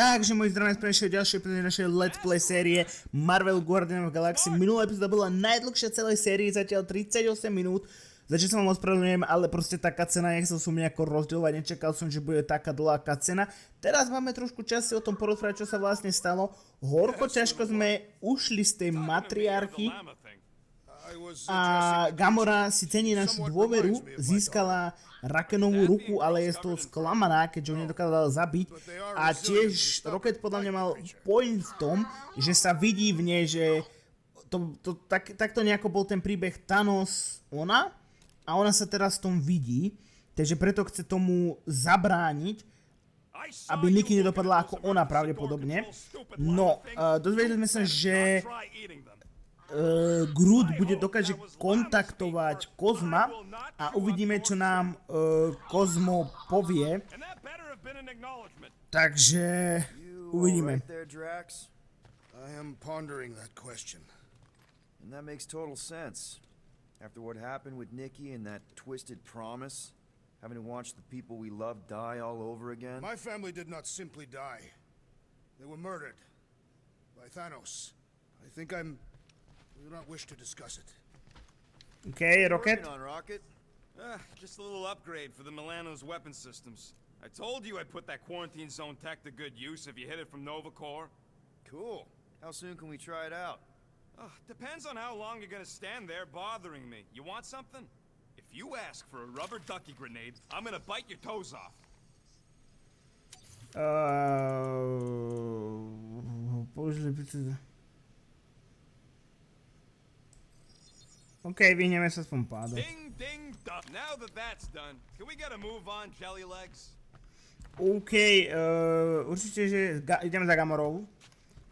Takže môj zdravím z prejšej ďalšej epizódy našej Let's Play série Marvel Guardians of the Galaxy. Minulá epizóda bola najdlhšia celej série, zatiaľ 38 minút. Začal som vám ospravedlňujem, ale proste taká cena, nechcel som nejako rozdielovať, nečakal som, že bude taká dlhá cena. Teraz máme trošku času o tom porozprávať, čo sa vlastne stalo. Horko ťažko sme ušli z tej matriarchy. A Gamora si cení našu dôveru, získala Rakenovú ruku, ale je z toho sklamaná, keďže ho nedokázala zabiť. A tiež Rocket podľa mňa mal point v tom, že sa vidí v nej, že takto nejako bol ten príbeh Thanos ona a ona sa teraz v tom vidí, takže preto chce tomu zabrániť, aby Nikki nedopadla ako ona pravdepodobne. No, dozvedeli sme sa, že Groot bude dokáže kontaktovať Kozma a uvidíme, čo nám Kozmo povie. Takže uvidíme. I am pondering that question. And that makes total sense. After what happened with Nikki and that twisted promise, having to watch the people we love die all over again. My family did not simply die. They were murdered by Thanos. I do not wish to discuss it. Okay, Rocket. On, Rocket? Just a little upgrade for the Milano's weapon systems. I told you I'd put that quarantine zone tech to good use if you hit it from Nova Corps. Cool. How soon can we try it out? Depends on how long you're gonna stand there bothering me. You want something? If you ask for a rubber ducky grenade, I'm gonna bite your toes off. OK, vyhneme sa aspoň pádu. Ding, ding, duck. Now that that's done, can we get a move on, Jelly Legs? OK, určite, že ideme za Gamorou.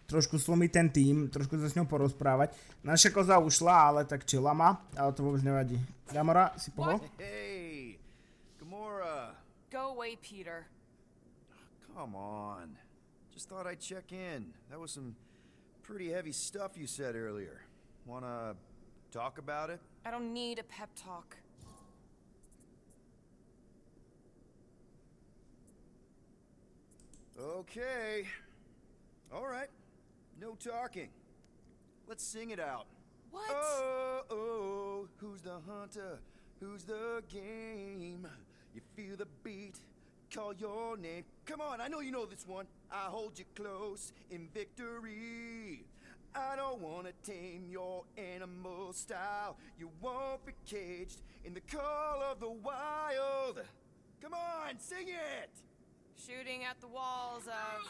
Trošku slomiť ten tým, trošku sa s ňou porozprávať. Naša koza ušla, ale tak chilla ma, ale to vôbec nevadí. Gamora, si pohol? Hey, Gamora. Go away, Peter. Come on. Just thought I'd check in. That was some pretty heavy stuff you said earlier. Wanna talk about it? I don't need a pep talk. Okay. All right. No talking. Let's sing it out. What? Oh, oh, who's the hunter? Who's the game? You feel the beat, call your name. Come on, I know you know this one. I hold you close in victory. I don't wanna tame your animal style. You won't be caged in the call of the wild. Come on, sing it! Shooting at the walls of...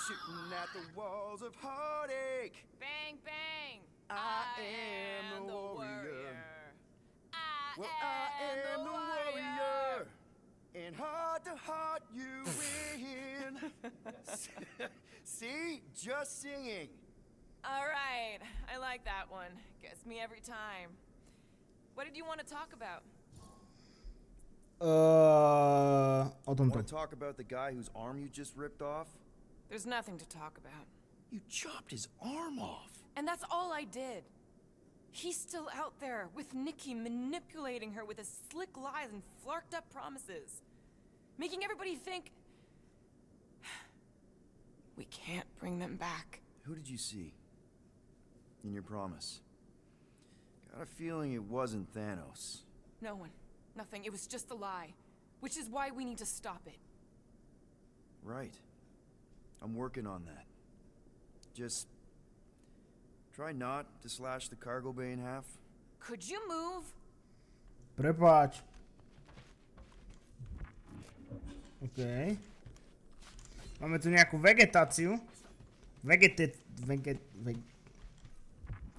Shooting at the walls of heartache. Bang, bang! I am the warrior. I am the warrior. And heart to heart you win. See? Just singing. All right, I like that one. Gets me every time. What did you want to talk about? O tomto. Want to talk about the guy whose arm you just ripped off? There's nothing to talk about. You chopped his arm off. And that's all I did. He's still out there with Nikki manipulating her with his slick lies and flarked up promises. Making everybody think... we can't bring them back. Who did you see? In your promise? Got a feeling it wasn't Thanos. No one. Nothing. It was just a lie. Which is why we need to stop it. Right. I'm working on that. Just... try not to slash the cargo bay in half. Could you move? Prepáč. OK. Máme tu nejakú vegetáciu. To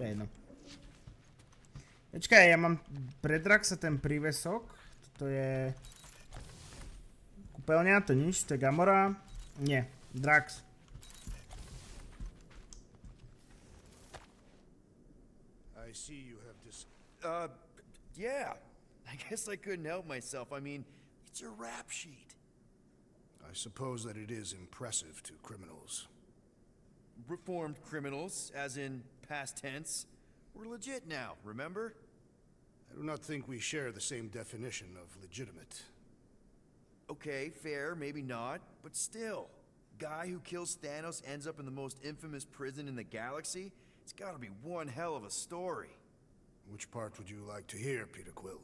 je jedno. Počkaj, ja mám pre Draxa ten prívesok. Toto je... kúpeľňa, to nič, to je Gamora. Nie, Drax. I see you have Yeah. I guess I couldn't help myself. I mean, it's your rap sheet. I suppose that it is impressive to criminals. Reformed criminals, as in past tense. We're legit now, remember? I do not think we share the same definition of legitimate. Okay, fair, maybe not, but still. Guy who kills Thanos ends up in the most infamous prison in the galaxy? It's gotta be one hell of a story. Which part would you like to hear, Peter Quill?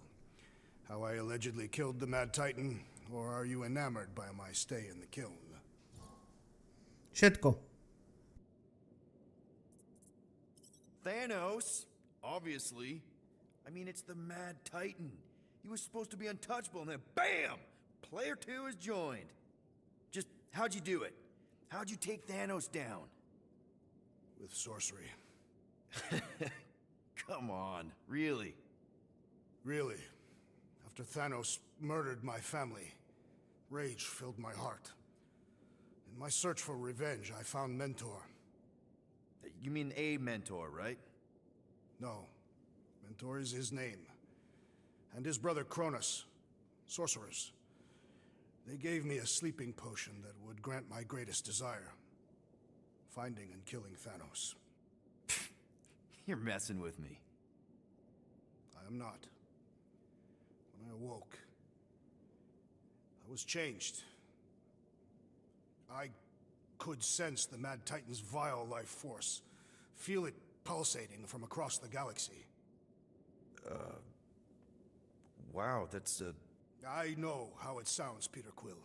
How I allegedly killed the Mad Titan, or are you enamored by my stay in the kiln? Všetko. Thanos? Obviously. I mean, it's the Mad Titan. He was supposed to be untouchable, and then BAM! Player 2 is joined. Just, how'd you do it? How'd you take Thanos down? With sorcery. Come on, really? Really. After Thanos murdered my family, rage filled my heart. In my search for revenge, I found Mentor. You mean a mentor, right? No. Mentor is his name. And his brother Cronus. Sorcerers. They gave me a sleeping potion that would grant my greatest desire. Finding and killing Thanos. You're messing with me. I am not. When I awoke, I was changed. I could sense the Mad Titan's vile life force. Feel it pulsating from across the galaxy. Wow, that's I know how it sounds, Peter Quill.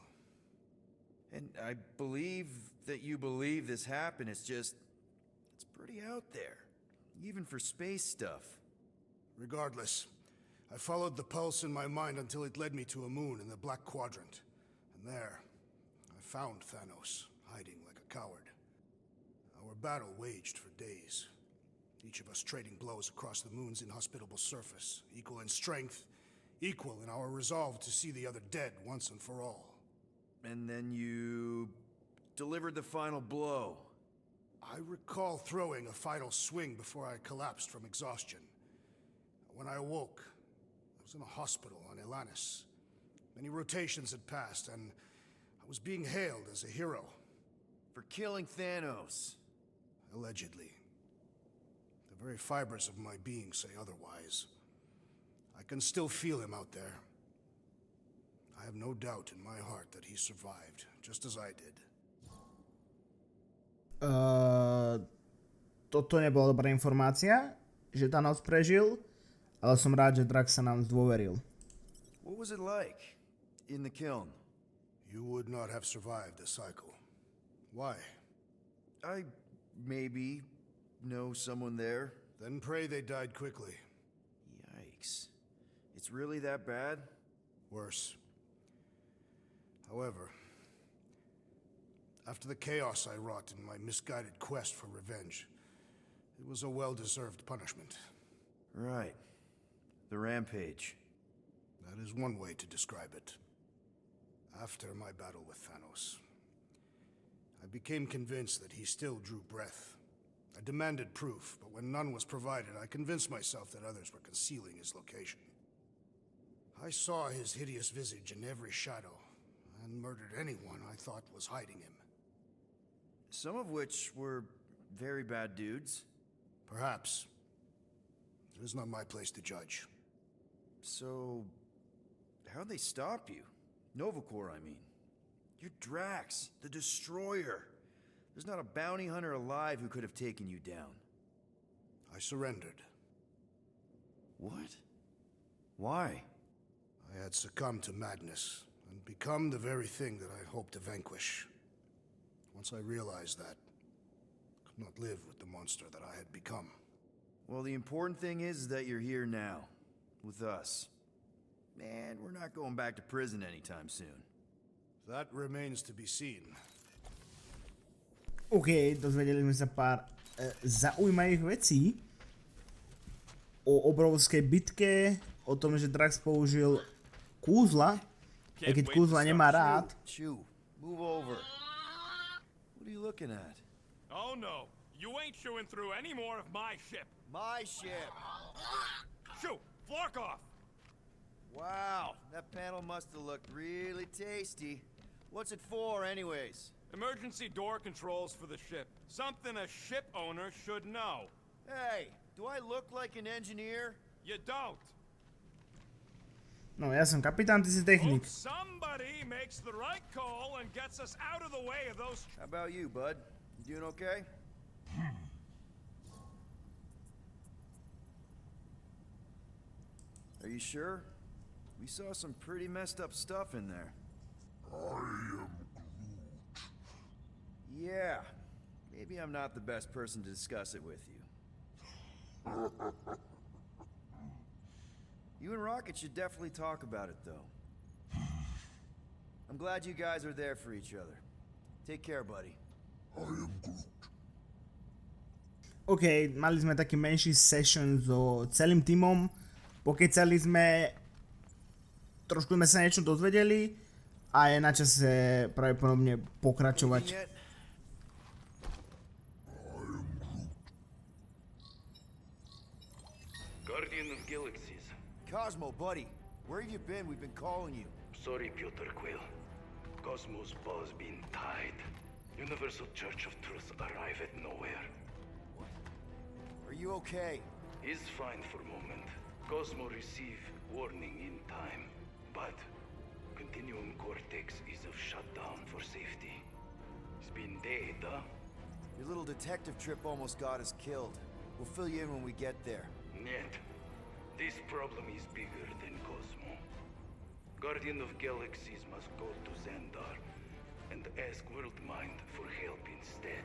And I believe that you believe this happened. It's just, it's pretty out there. Even for space stuff. Regardless, I followed the pulse in my mind until it led me to a moon in the Black Quadrant. And there, I found Thanos, hiding like a coward. Our battle waged for days. Each of us trading blows across the moon's inhospitable surface, equal in strength, equal in our resolve to see the other dead once and for all. And then you delivered the final blow. I recall throwing a final swing before I collapsed from exhaustion. When I awoke, I was in a hospital on Elanis. Many rotations had passed, and I was being hailed as a hero. For killing Thanos. Allegedly. The very fibers of my being say otherwise. I can still feel him out there. I have no doubt in my heart that he survived, just as I did. Toto nebola dobrá informácia, že Thanos prežil, ale som rád, že Drax sa nám zdôveril. What was it like in the kiln? You would not have survived the cycle. Why? I maybe know someone there. Then pray they died quickly. Yikes. It's really that bad? Worse. However, after the chaos I wrought in my misguided quest for revenge, it was a well-deserved punishment. Right. The rampage. That is one way to describe it. After my battle with Thanos, I became convinced that he still drew breath. I demanded proof, but when none was provided, I convinced myself that others were concealing his location. I saw his hideous visage in every shadow, and murdered anyone I thought was hiding him. Some of which were very bad dudes. Perhaps. It is not my place to judge. So, how'd they stop you? Nova Corps, I mean. You're Drax, the Destroyer. There's not a bounty hunter alive who could have taken you down. I surrendered. What? Why? I had succumbed to madness, and become the very thing that I hoped to vanquish. Once I realized that, I could not live with the monster that I had become. Well, the important thing is that you're here now, with us. Man, we're not going back to prison anytime soon. That remains to be seen. OK, dozvedeli sme sa pár zaujímavých vecí o obrovskej bitke, o tom, že Drax použil kúzla, aj keď kúzla nemá rád. Chew, move over. What are you looking at? Oh no, you ain't chewing through any more of my ship. My ship. Shoo, flark off. Wow, that panel must have looked really tasty. What's it for, anyways? Emergency door controls for the ship. Something a ship owner should know. Hey, do I look like an engineer? You don't. No, ja som kapitán, ty si technik. Hope somebody makes the right call and gets us out of the way of those. How about you, bud? You doing okay? Are you sure? We saw some pretty messed up stuff in there. Yeah. Maybe I'm not the best person to discuss it with you. You and Rocket should definitely talk about it, though. I'm glad you guys are there for each other. Take care, buddy. OK, mali sme taký menší session so celým týmom. Pokecali sme, trošku sme sa niečo dozvedeli a je na čase pravdepodobne pokračovať. Guardian of Galaxies. Cosmo, buddy, where have you been? We've been calling you. Sorry, Piotr Quill. Cosmos ball's been tied. Universal Church of Truth arrive at nowhere. Are you okay? He's fine for a moment. Cosmo receive warning in time, but Continuum Cortex is of shutdown for safety. It's been dead, huh? Your little detective trip almost got us killed. We'll fill you in when we get there. Нет. This problem is bigger than Cosmo. Guardian of Galaxies must go to Xandar and ask Worldmind for help instead.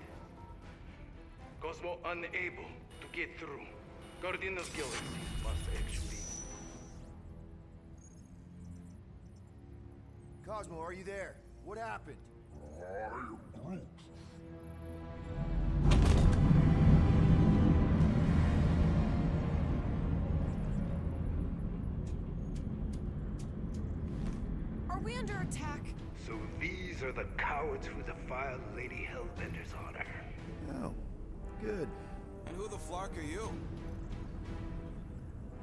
Cosmo unable to get through. Guardian of Galaxies must actually... Cosmo, are you there? What happened? Are we under attack? So these are the cowards who defiled Lady Hellbender's honor. Oh, good. And who the flark are you?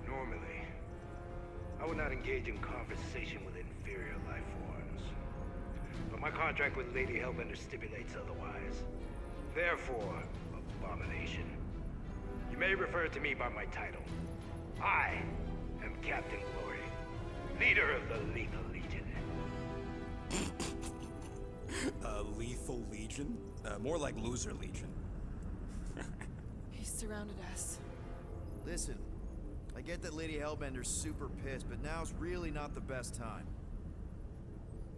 Normally, I would not engage in conversation with inferior life forms. But my contract with Lady Hellbender stipulates otherwise. Therefore, abomination. You may refer to me by my title. I am Captain Glory, leader of the Lethal Legion. Lethal Legion? More like Loser Legion. He surrounded us. Listen, I get that Lady Hellbender's super pissed, but now's really not the best time.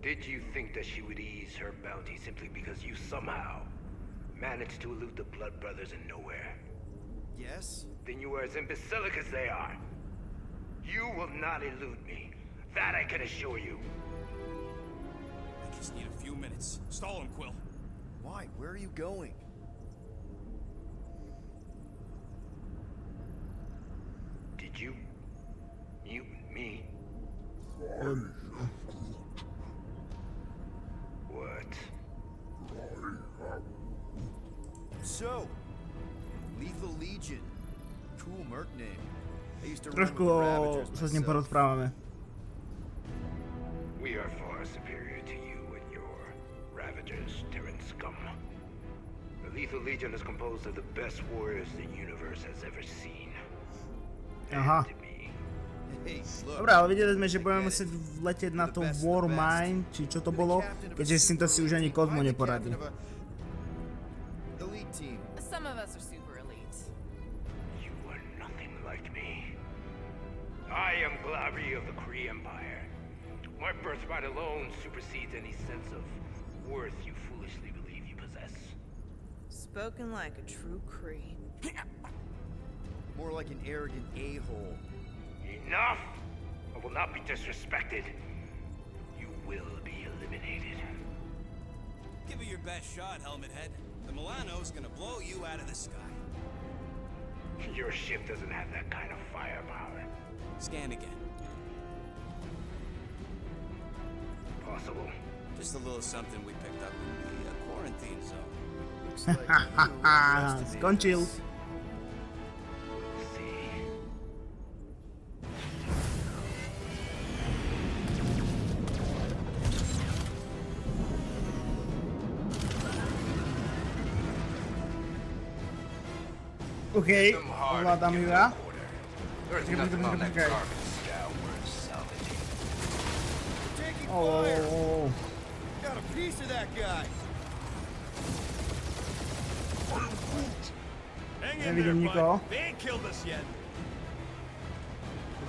Did you think that she would ease her bounty simply because you somehow managed to elude the Blood Brothers in nowhere? Yes? Then you are as imbecilic as they are. You will not elude me. That I can assure you. I just need a few minutes. Stall him, Quill. Why? Where are you going? Did you mute me? What? So, Lethal Legion. Cool merc name. I used to run with Trošku the Ravagers sa s ním myself. porozprávame. We are far superior to you and your Ravagers, Terran scum. The Lethal Legion is composed of the best warriors the universe has ever seen. Aha. And me. Hey, look. Dobre, ale videli sme, že budeme musieť letieť na to Worldmind, či čo to bolo, keďže s týmto si už ani Cosmo neporadí. Elite team. Some of us are super elite. You are nothing like me. I am Glavi of the Kree Empire. My birthright alone supersedes any sense of worth you foolishly believe you possess. Spoken like a true Kree. More like an arrogant a-hole. Enough! I will not be disrespected. You will be eliminated. Give it your best shot, Helmet Head. The Milano's gonna blow you out of the sky. Your ship doesn't have that kind of firepower. Scan again. Possible. Just a little something we picked up in the quarantine zone. Looks like you underestimated Skončil. us. See. OK, ovládam ju ja. There's Počkaj, nothing on that počkaj. garbage scow worth salvaging. fire! Oh. Got a piece of that guy. Hang in Nevidím there, nikoho. bud. They ain't killed us yet.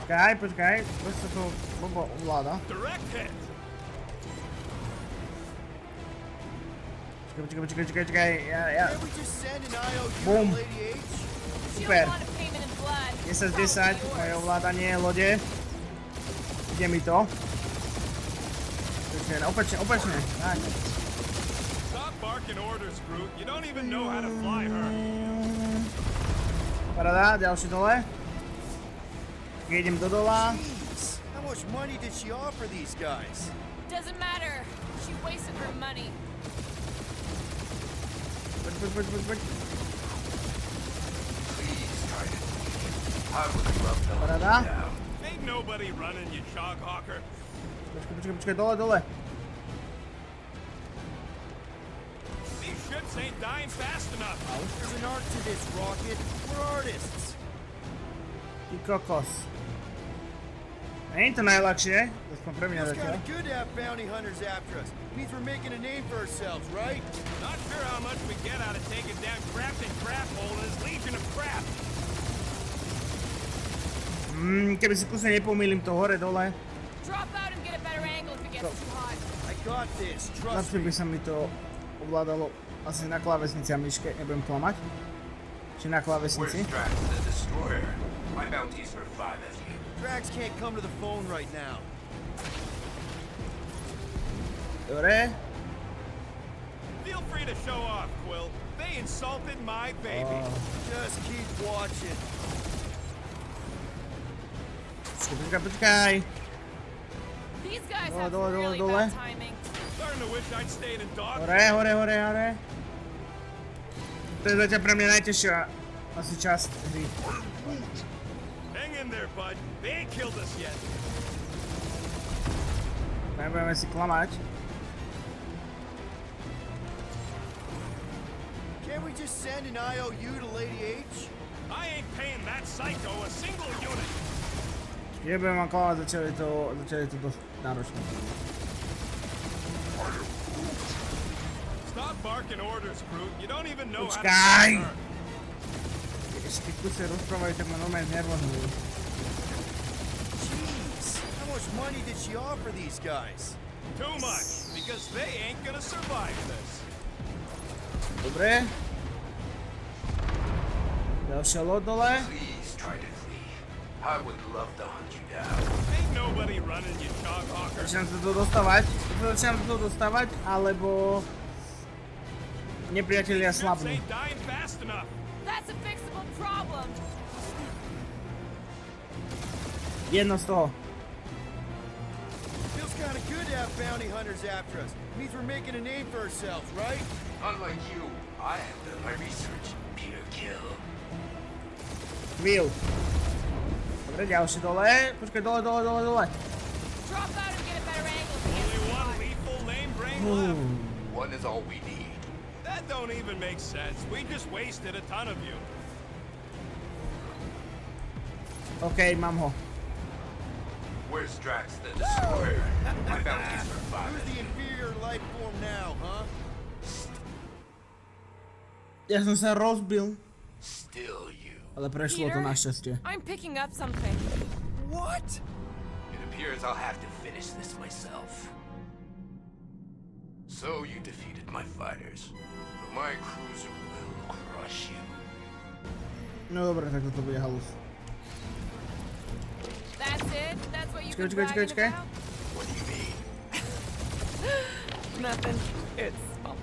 Počkaj, proč sa to blbo ovláda? Direct hit. Počkaj, ja. Can't we just send an IOU Boom. to Lady H? She Super. don't want a payment in blood. 10 z 10, moje ovládanie lode. Ide mi to. Počkaj, opačne. Tak. Stop barking orders, Groot. You don't even know how to fly her. Paráda, ďalší dole. Keď idem do dola. Jeez, how much money did she offer these guys? Doesn't matter. She wasted her money. Poď. Please try to leave. I would love to hunt Paráda. you down. Ain't nobody running, you chog hawker. Počkaj, dole. These ships ain't dying fast enough. There's an art to this, Rocket. We're artists. Ty kokos. Ain't to najľahšie, aspoň pre mňa Feels zatiaľ. kind of good to have bounty hunters after us. Means we're making a name for ourselves, right? Not sure how much we get out of taking down Crafton Craphole and his legion of crap. Keby si kusne nepomýlim to hore-dole, Drop out and get a better angle if it gets too hot. I got this. Trust lepšie me. by sa mi to ovládalo asi na klávesnici a myške, nebudem klamať. Či na Where's klávesnici. Drax the Destroyer? My bounties for 5 of you. Drax can't come to the phone right now. Dobre. Feel free to show off, Quill. They insulted my baby. Just keep watching. Počkaj. These guys Dole, have dole, really dole. bad timing. Starting to wish I'd stayed in dog. Hore. To je zatiaľ pre mňa najťažšia asi časť hry. Hang in there, bud. They ain't killed us yet. Nebudeme si klamať. Can't we just send an IOU to Lady H? I ain't paying that psycho a single unit. Nebudem vám klamať, zatiaľ je to dosť náročné. Stop barking orders, Groot. You don't even know how to Počkaj! fly her. Ešte keď sa rozprávajú, tak ma normálne znervozňujú. Jeez, how much money did she offer these guys? Too much, because they ain't gonna survive this. Dobre. Ďalšia loď dole. Please try to flee. I would love to hunt you down. Ain't nobody running, you chog hawker. Začínam sa to dostávať, alebo nepriatelia Ships slabnú. ain't dying fast enough. That's a fixable problem. Jedno z toho. Feels kind of good to have bounty hunters after us. Means we're making a name for ourselves, right? Unlike you, I have done my research. Peter Kill. Will. Dobre, ďalšie dole. Počkaj, dole. Drop out and get a better angle if it gets Only too one hot. lethal lame brain left. One is all we need. That don't even make sense. We just wasted a ton of you. OK, mám ho. Where's Drax the Destroyer? My bounties for 5 Who's of the you. inferior life form now, huh? Ja som sa rozbil, Still you. ale prešlo to Peter? našťastie. I'm picking up something. What? It appears I'll have to finish this myself. So you defeated my fighters, but my cruiser will crush you. No dobre, tak toto bude halus. That's it? That's what you've been Čakaj. bragging about? What do you mean? Nothing. It's, well,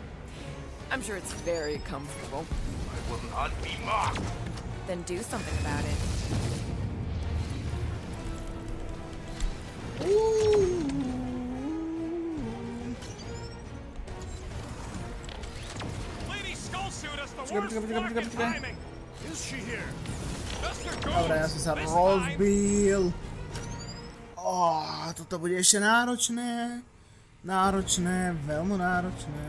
I'm sure it's very comfortable. I will not be mocked. Then do something about it. Lady Skullsuit has the Počkaj, worst počkaj. fucking timing. Is she here? Mr. Dobre, ja Goons, som sa this time. rozbil. Toto bude ešte náročné. Náročné, veľmi náročné.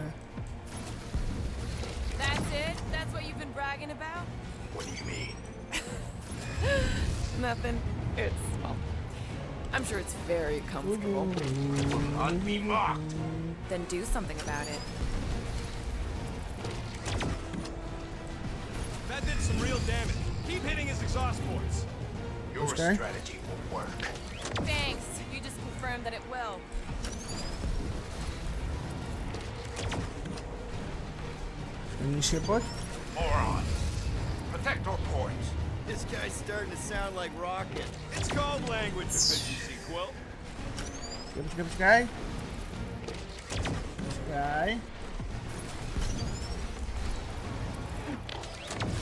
That's it? That's what you've been bragging about? What do you mean? Nothing. It's, well, I'm sure it's very comfortable. Not be mocked. Then do something about it. That did some real damage. Keep hitting his exhaust ports. Your Okay. strategy will work. Thanks. You just confirmed that it will. Niżej pod. Moron. Protect our ports. This guy's starting to sound like Rocket. It's called language efficiency, Quill. Poczekaj. Poczekaj.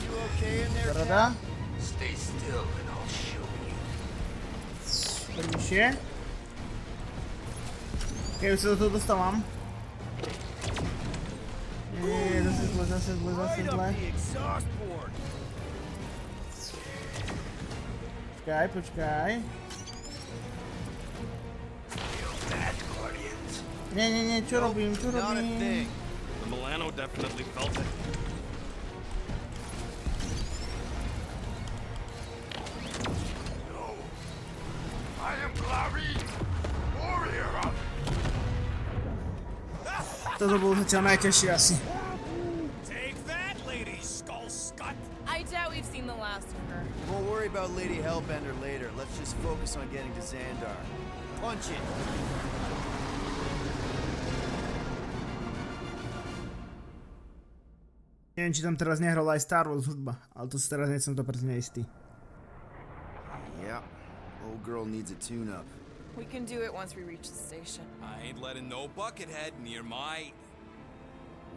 You okay in there, Rada. Cap? Stay still and I'll show you. Zgadnij się. Okej, co tu dostałam? Nie, to jest złe, to jest złe, to Right jest up złe. the exhaust port. Poczekaj, poczekaj. Feel that, Guardians? Nie, co robimy, co Not a robimy? thing. The Milano definitely felt it. No. I am Clary, warrior of... To było chyba najcięższe asi. Take that, Lady Skull Scut. I doubt we've seen the last of her. We'll worry about Lady Hellbender later. Let's just focus on getting to Xandar. Punch it. Nie wiem, czy tam teraz nie hrala aj Star Wars hudba, ale to teraz nie jestem doprecyjnie istý. Yeah. Old girl needs a tune-up. We can do it once we reach the station. I ain't letting no buckethead near my...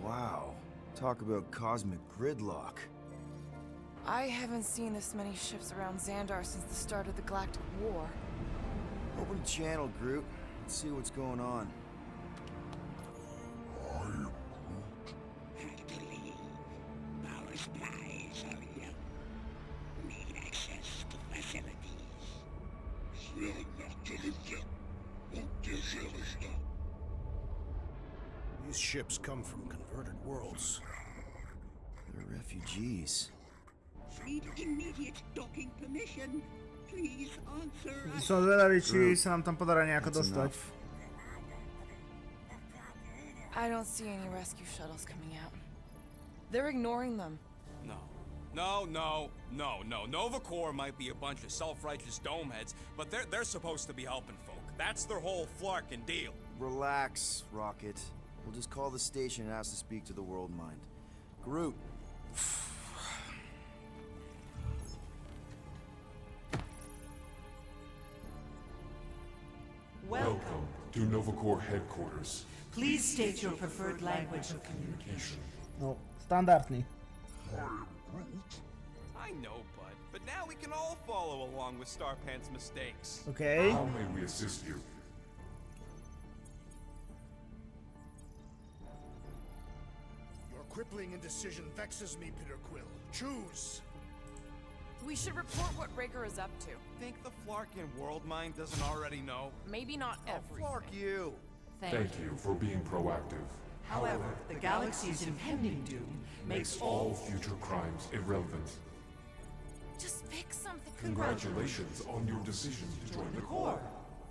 Wow. Talk about cosmic gridlock. I haven't seen this many ships around Xandar since the start of the Galactic War. Open channel, Groot. Let's see what's going on. Our spies are young. Need access to facilities. These ships come from converted worlds. They're refugees. Need immediate docking permission. Please answer us. Są zvedaví, či sa nám tam podará nejako That's dostať. enough. I don't see any rescue shuttles coming out. They're ignoring them. No. Nova Corps might be a bunch of self-righteous domeheads, but they're supposed to be helping folk. That's their whole flarkin' deal. Relax, Rocket. We'll just call the station and ask to speak to the Worldmind. Groot. Welcome to Novacore headquarters. Please state your preferred language of communication. No, standardný. I know, bud, but now we can all follow along with Starpant's mistakes. Okej. How may we assist you? Your crippling indecision vexes me, Peter Quill. Choose! We should report what Raker is up to. Think the Flarkin Worldmind doesn't already know? Maybe not everything. Flark you. Thank you for being proactive. However, the galaxy's impending doom makes all All future crimes irrelevant. Just pick something. Congratulations on your decision to join the Corps.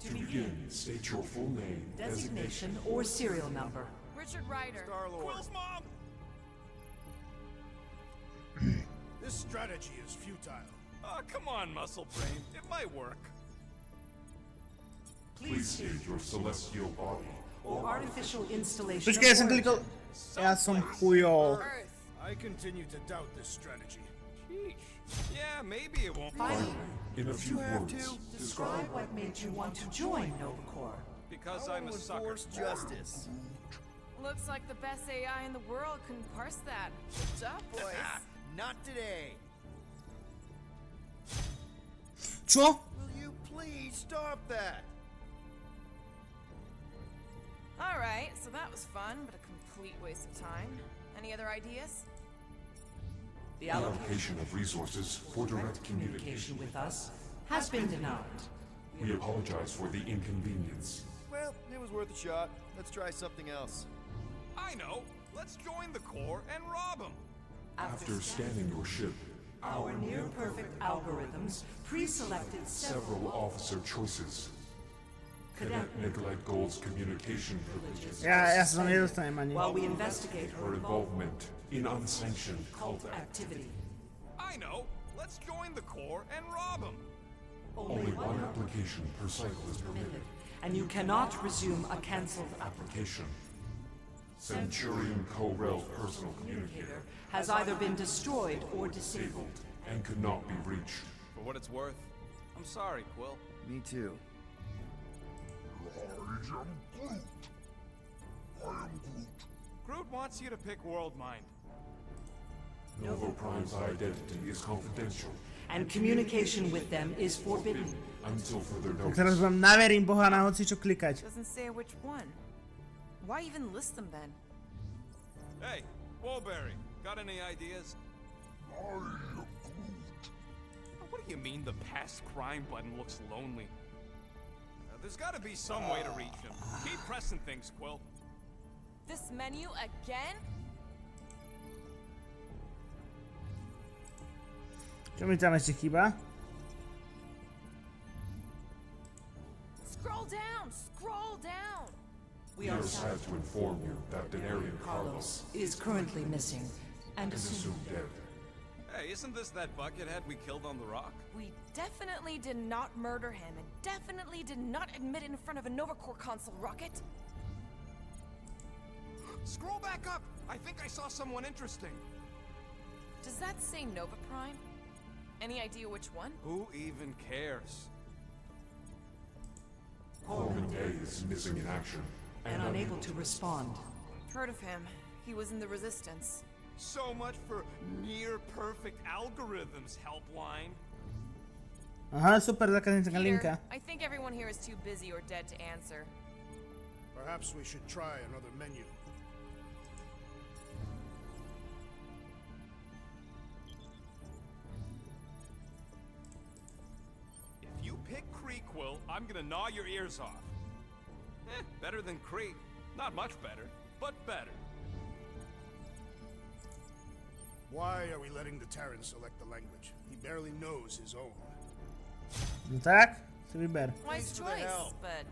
To begin, state your full name, designation or serial number. Richard Ryder. Star-Lord. Quill's mom! This strategy is futile. Oh, come on, Muscle Brain. It might work. Please state your celestial body. Or artificial installation. Počkej, ja som of klikol... origin. Ja som chujol. Earth. I continue to doubt this strategy. Sheesh. Yeah, maybe it won't. Finally, In a few you have words, to describe what made you want to join Novacore. Because I I'm a want to sucker. enforce justice. Looks like the best AI in the world couldn't parse that. Good job, boys. Not today. Čo? Will you please stop that? Alright, so that was fun, but a complete waste of time. Any other ideas? The allocation of resources for direct communication communication. with us has been denied. We apologize for the inconvenience. Well, it was worth a shot. Let's try something else. I know. Let's join the Corps and rob them. After scanning your ship, our near-perfect algorithms pre-selected several officer choices. Cadet Nicolette Gold's communication privileges Ja sa to nedostanem ani. while we investigate her involvement in unsanctioned cult activity. I know. Let's join the Corps and rob them. Only one application per cycle is permitted. And you cannot resume a cancelled Application. Centurion Co-Rel's personal communicator has either been destroyed or disabled. and could not be reached. For what it's worth, I'm sorry, Quill. Me too. Groot wants you to pick Worldmind. Novo Prime's identity is confidential And communication with them is forbidden. until further Tak teraz notice. vám naverím Boha na hoci čo klikať. Doesn't say which one. Why even list them then? Hey, Woolberry, got any ideas? What do you mean the past crime button looks lonely? There's gotta be some way to reach him. Keep pressing things, Quill. This menu again? Čo mi tam ešte chýba? Scroll down! Scroll down! We We are are sad to inform you that Denarian Carlos is currently missing and is assumed assumed dead. Hey, isn't this that buckethead we killed on the rock? We definitely did not murder him and definitely did not admit it in front of a Nova Corps console, Rocket. Scroll back up! I think I saw someone interesting. Does that say Nova Prime? Any idea which one? Who even cares? Corbin Day is missing in action and unable to respond. Heard of him. He was in the Resistance. So much for near-perfect algorithms, Helpline. Aha, super, zakaznica Peter, linka. I think everyone here is too busy or dead to answer. Perhaps we should try another menu. If you pick Kree, Quill, I'm gonna gnaw your ears off. Better than Kree. Not much better, but better. Why are we letting the Terran select the language? He barely knows his own. No tak? Si vyber. Wise Thanks for the choice, help. but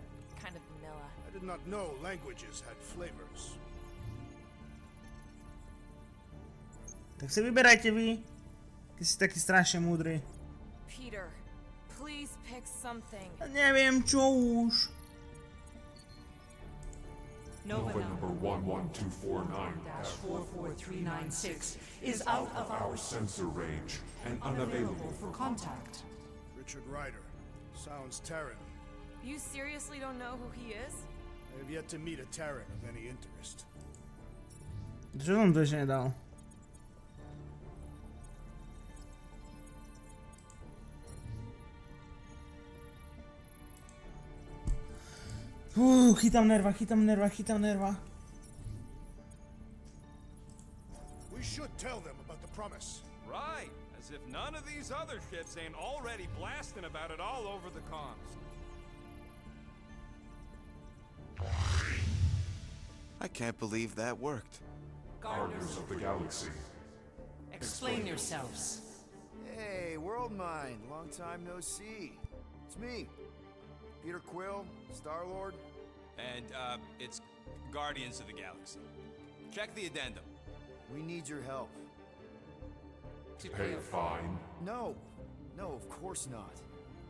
kind of vanilla. I did not know languages had flavors. Tak si vyberajte vy. Ty si taký strašne múdry. Peter, please pick something. Neviem čo už. Nova number 11249-44396 is out of our sensor range and unavailable for contact. Richard Ryder. Sounds Terran. You seriously don't know who he is? I have yet to meet a Terran of any interest. Čo som to ešte nedal? Chytám nerva, chytám nerva, chytám nerva. We should tell them about the promise. Right, as if none of these other ships ain't already blasting about it all over the comms. I can't believe that worked. Guardians of the Galaxy. Explain yourselves. Hey, Worldmind, long time no see. It's me, Peter Quill, Star-Lord. And, it's Guardians of the Galaxy. Check the addendum. We need your help. Pay a fine. No, of course not.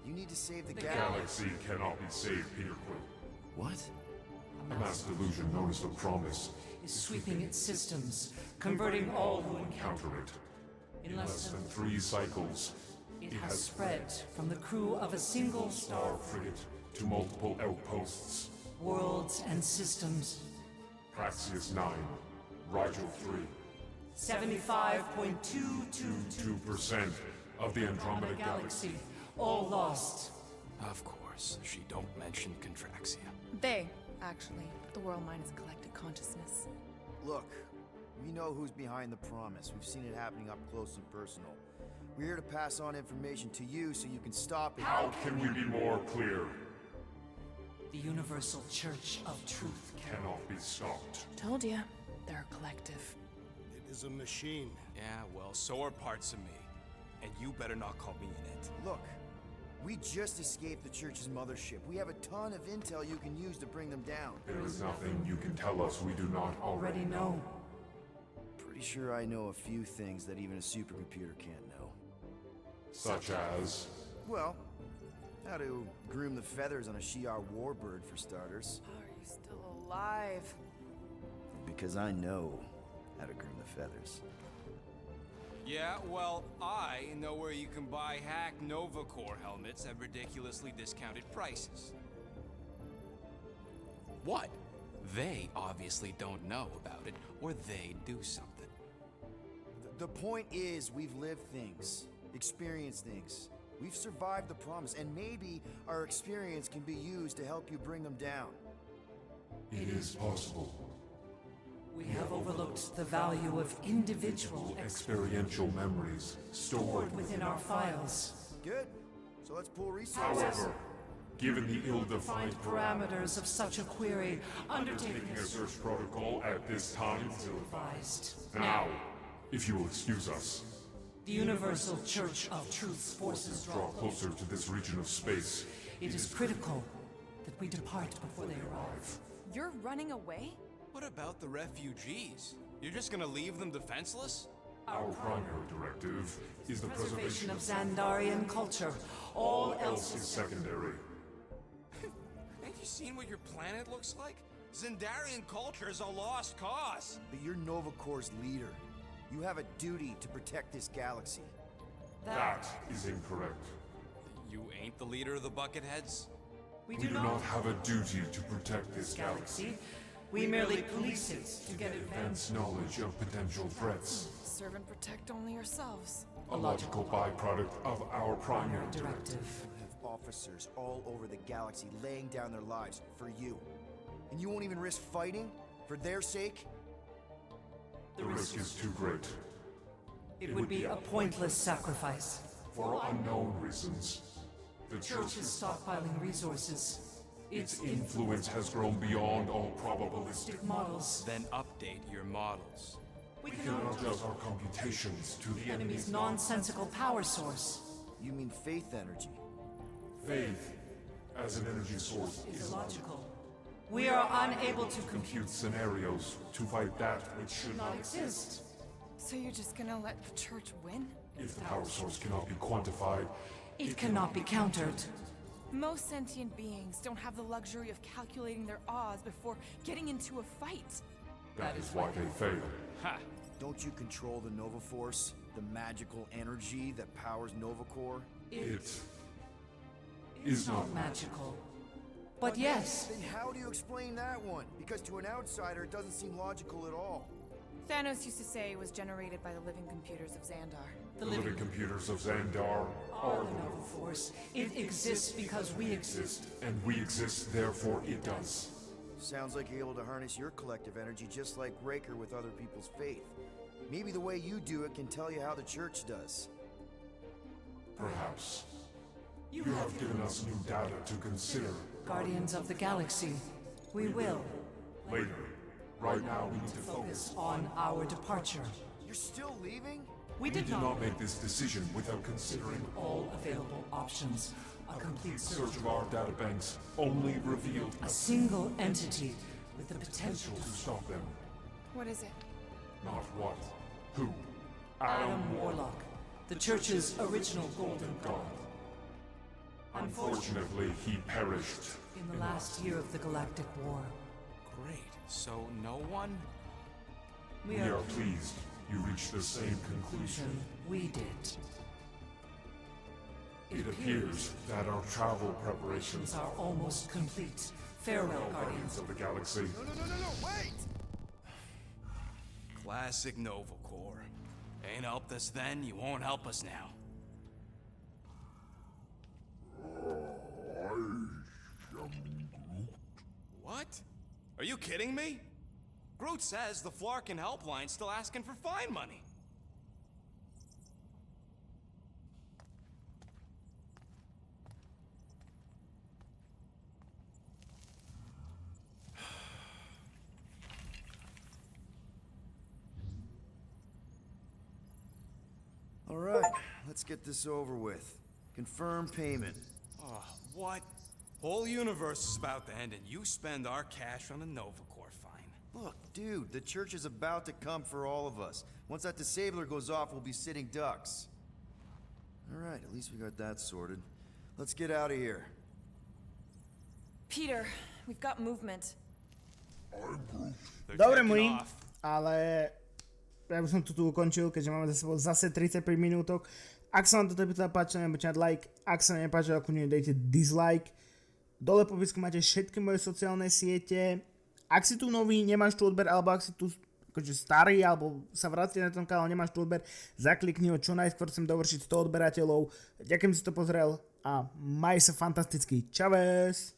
You need to save the The galaxy. galaxy cannot be saved, Peter Quill. What? A mass delusion known as the Promise Is sweeping its systems, converting all who encounter it. in In less less than than 3 cycles, it has spread from the crew of a single star frigate to multiple outposts. worlds and systems. Praxius 9, Rigel 3, 75.222 2% of the Andromeda Galaxy. all lost. Of course, she don't mention Contraxia. They, actually. The Worldmind is collective consciousness. Look, we know who's behind the promise. We've seen it happening up close and personal. We're here to pass on information to you so you can stop it. How can we be more clear? The Universal Church of Truth. Cannot be stopped. Told ya, they're a collective. It is a machine. Yeah, well, so are parts of me. And you better not call me in it. Look, We just escaped the church's mothership. We have a ton of intel you can use to bring them down. There is nothing you can tell us we do not already know. Pretty sure I know a few things that even a supercomputer can't know. Such as... Well, how to groom the feathers on a Shi'ar warbird, for starters. Are you still alive? Because I know how to groom the feathers. Yeah, well, I know where you can buy hack Nova Corps helmets at ridiculously discounted prices. What? They obviously don't know about it, or they do something. The point is, we've lived things, experienced things. We've survived the promise, and maybe our experience can be used to help you bring them down. It is possible. We have overlooked the value of individual Experiential memories stored within our files. Good. So let's pull resources. However, given the ill-defined Parameters of such a query, undertaking a search protocol at this time still advised. now, if you will excuse us, The Universal Church of Truth's forces draw closer to this region of space. It is critical that we depart before they arrive. You're running away? What about the refugees? You're just gonna leave them defenseless? Our primary directive is the preservation Preservation of Xandarian culture. All else is secondary. Ain't you seen what your planet looks like? Zendarian culture is a lost cause. But you're Nova Corps' leader. You have a duty to protect this galaxy. That is incorrect. You ain't the leader of the Bucketheads? We We do not have a duty to protect this galaxy. galaxy. We merely police it to get Advance knowledge of potential threats. Serve and protect only yourselves. A logical byproduct of our primary directive. directive. You have officers all over the galaxy laying down their lives for you. And you won't even risk fighting? For their sake? The risk is too great. It would be a pointless sacrifice. For unknown reasons, the Church is stockpiling resources. its influence has grown beyond all probabilistic. Models. Then update your models. We We cannot cannot adjust our computations to the enemy's enemy's nonsensical power source. You mean faith energy? faith as an energy source Is is illogical. We are unable to compute scenarios to fight that which should not not exist. So you're just gonna let the church win? If the power source cannot be quantified, It cannot be countered. Most sentient beings don't have the luxury of calculating their odds before getting into a fight. that is why they fail. Ha! Don't you control the Nova Force? The magical energy that powers Nova Corps? It is not Magical. But yes, Then how do you explain that one? Because to an outsider, it doesn't seem logical at all. Thanos used to say it was generated by the living computers of Xandar. the living computers of Xandar are the Nova Force. It exists because we exist. and we exist, therefore it does. Sounds like you're able to harness your collective energy just like Raker with other people's faith. Maybe the way you do it can tell you how the church does. Perhaps. You have given us new data to consider. Guardians of the Galaxy. We will Later. Right now, we need to focus. focus on our departure. You're still leaving? We We did did not not make this decision without considering all available options. A complete search of our databanks only revealed A single entity with the potential to stop them. What is it? Not what, who. Adam Warlock, the Church's original Golden God. Unfortunately, he perished. in the last year of the Galactic War. Great. So no one? We We are are pleased you reached the same conclusion. we did. It appears that our travel preparations Are almost complete. Farewell, Guardians. of the galaxy. No, wait! Classic Nova Corps. Ain't helped us then, you won't help us now. What? Are you kidding me? Groot says the Flarkin helpline's still asking for fine money. All right, let's get this over with. Confirm payment. Oh, what? Whole universe is about to end and you spend our cash on a Nova Corps fine. Look, dude, the church is about to come for all of us. Once that disabler goes off, we'll be sitting ducks. Alright, at least we got that sorted. Let's get out of here. Peter, we've got movement. They're Dobre, taking moji, off. ale ja by som to tu ukončil, keďže máme za sebou zase 35 minútok. Ak sa vám toto epizóda páčila, nebudete mať like. Ak sa nepáčilo, ako dejte dislike. Dole v popisku máte všetky moje sociálne siete. Ak si tu nový, nemáš tu odber, alebo ak si tu akože starý, alebo sa vrátite na tom kanál, nemáš tu odber, zaklikni ho čo najskôr, chcem dovršiť 100 odberateľov. Ďakujem, že si to pozrel a maj sa fantasticky. Čaves!